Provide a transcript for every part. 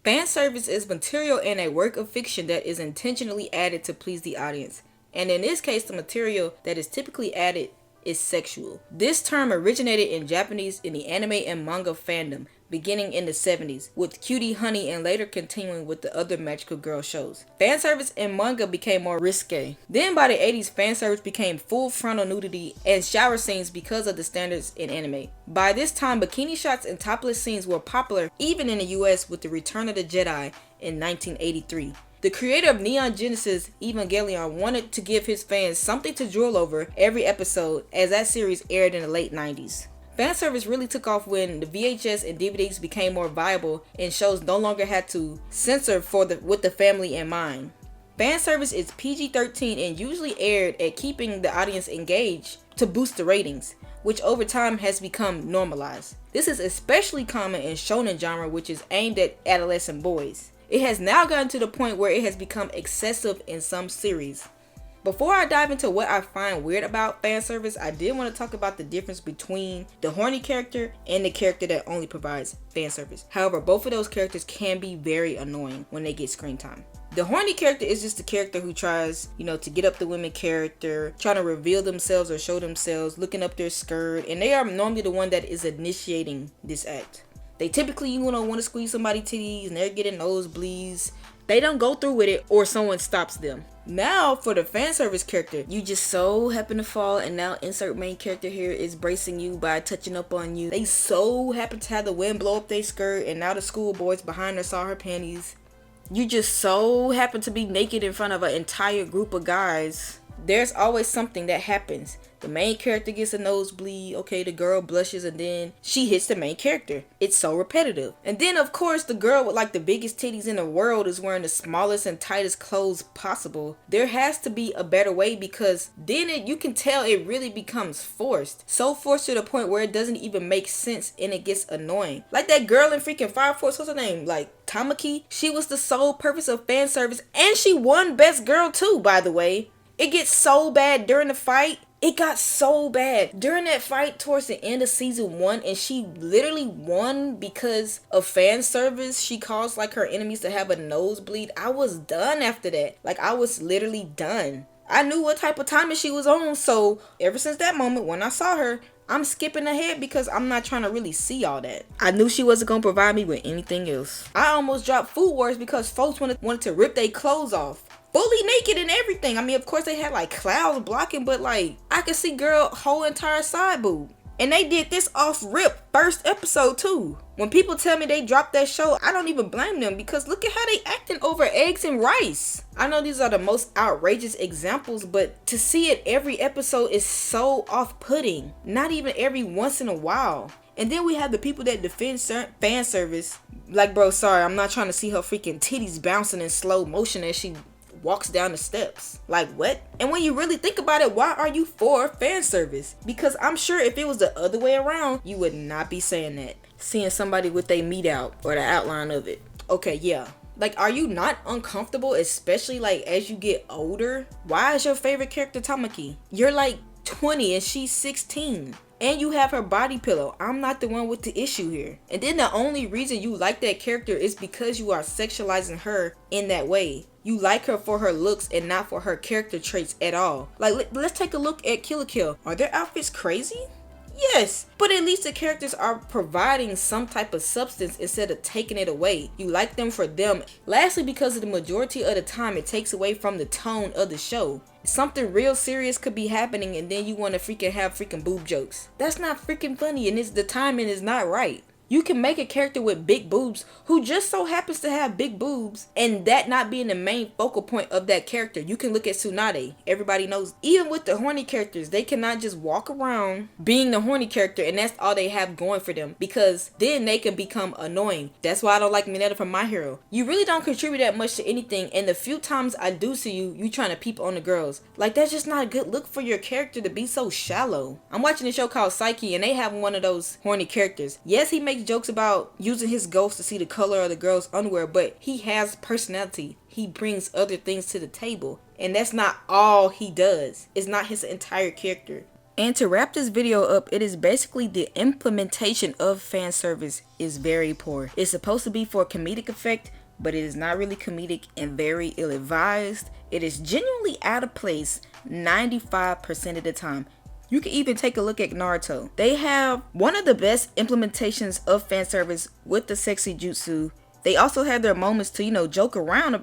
Fan service is material in a work of fiction that is intentionally added to please the audience. And in this case, the material that is typically added is sexual. This term originated in Japanese in the anime and manga fandom, beginning in the 70s, with Cutie Honey and later continuing with the other magical girl shows. Fanservice in manga became more risque. Then by the 80s, fanservice became full frontal nudity and shower scenes because of the standards in anime. By this time, bikini shots and topless scenes were popular even in the US with the Return of the Jedi in 1983. The creator of Neon Genesis Evangelion wanted to give his fans something to drool over every episode as that series aired in the late 90s. Fanservice really took off when the VHS and DVDs became more viable and shows no longer had to censor with the family in mind. Fanservice is PG-13 and usually aired at keeping the audience engaged to boost the ratings, which over time has become normalized. This is especially common in shonen genre, which is aimed at adolescent boys. It has now gotten to the point where it has become excessive in some series. Before I dive into what I find weird about fan service, I did want to talk about the difference between the horny character and the character that only provides fan service. However, both of those characters can be very annoying when they get screen time. The horny character is just the character who tries, to get up the women character, trying to reveal themselves or show themselves, looking up their skirt, and they are normally the one that is initiating this act. They typically, want to squeeze somebody's titties and they're getting nosebleeds. They don't go through with it or someone stops them. Now for the fan service character, you just so happen to fall and now insert main character here is bracing you by touching up on you. They so happen to have the wind blow up their skirt and now the schoolboys behind her saw her panties. You just so happen to be naked in front of an entire group of guys. There's always something that happens. The main character gets a nosebleed, okay, the girl blushes and then she hits the main character. It's so repetitive. And then of course the girl with like the biggest titties in the world is wearing the smallest and tightest clothes possible. There has to be a better way because then you can tell it really becomes forced. So forced to the point where it doesn't even make sense and it gets annoying. Like that girl in freaking Fire Force, what's her name? Like Tamaki? She was the sole purpose of fan service and she won best girl too, by the way. It gets so bad during the fight. It got so bad during that fight towards the end of season 1 and she literally won because of fan service. She caused like her enemies to have a nosebleed. I was done after that. Like I was literally done. I knew what type of timing she was on, so ever since that moment when I saw her, I'm skipping ahead because I'm not trying to really see all that. I knew she wasn't going to provide me with anything else. I almost dropped Food Wars because folks wanted to rip their clothes off. Fully naked and everything. I mean, of course they had like clouds blocking, but like I could see girl whole entire side boob. And they did this off rip first episode too. When people tell me they dropped that show, I don't even blame them because look at how they acting over eggs and rice. I know these are the most outrageous examples, but to see it every episode is so off-putting. Not even every once in a while. And then we have the people that defend fan service. Like, bro, sorry, I'm not trying to see her freaking titties bouncing in slow motion as she walks down the steps. Like, what? And when you really think about it, why are you for fan service? Because I'm sure if it was the other way around, you would not be saying that. Seeing somebody with their meat out or the outline of it. Okay, yeah. Like, are you not uncomfortable, especially like as you get older? Why is your favorite character Tamaki? You're like 20 and she's 16. And you have her body pillow. I'm not the one with the issue here. And then the only reason you like that character is because you are sexualizing her in that way. You like her for her looks and not for her character traits at all. Like, let's take a look at Kill la Kill. Are their outfits crazy? Yes, but at least the characters are providing some type of substance instead of taking it away. You like them for them. Lastly, because of the majority of the time it takes away from the tone of the show. Something real serious could be happening and then you want to freaking have freaking boob jokes. That's not freaking funny and the timing is not right. You can make a character with big boobs who just so happens to have big boobs and that not being the main focal point of that character. You can look at Tsunade. Everybody knows. Even with the horny characters, they cannot just walk around being the horny character and that's all they have going for them because then they can become annoying. That's why I don't like Mineta from My Hero. You really don't contribute that much to anything and the few times I do see you, you trying to peep on the girls. Like that's just not a good look for your character to be so shallow. I'm watching a show called Psyche and they have one of those horny characters. Yes, he makes jokes about using his ghost to see the color of the girl's underwear, but he has personality. He brings other things to the table, and that's not all he does. It's not his entire character. And to wrap this video up, it is basically the implementation of fan service is very poor. It's supposed to be for comedic effect, but it is not really comedic and very ill-advised. It is genuinely out of place 95% of the time. You can even take a look at Naruto. They have one of the best implementations of fan service with the sexy jutsu. They also have their moments to, joke around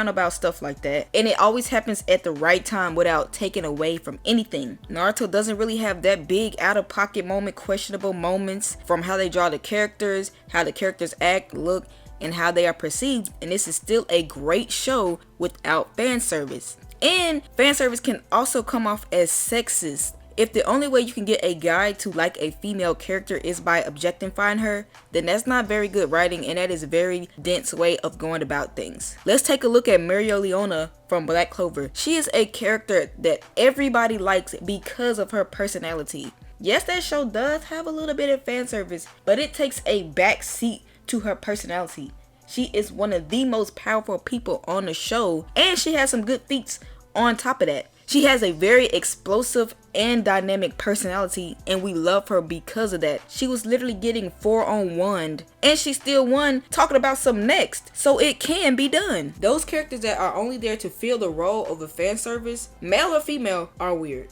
about stuff like that. And it always happens at the right time without taking away from anything. Naruto doesn't really have that big out-of-pocket moment, questionable moments from how they draw the characters, how the characters act, look, and how they are perceived. And this is still a great show without fan service. And fan service can also come off as sexist. If the only way you can get a guy to like a female character is by objectifying her, then that's not very good writing, and that is a very dense way of going about things. Let's take a look at Mereoleona from Black Clover. She is a character that everybody likes because of her personality. Yes, that show does have a little bit of fan service, but it takes a back seat to her personality. She is one of the most powerful people on the show, and she has some good feats on top of that. She has a very explosive and dynamic personality, and we love her because of that. She was literally getting 4-on-1, and she still won talking about some next, so it can be done. Those characters that are only there to fill the role of a fan service, male or female, are weird.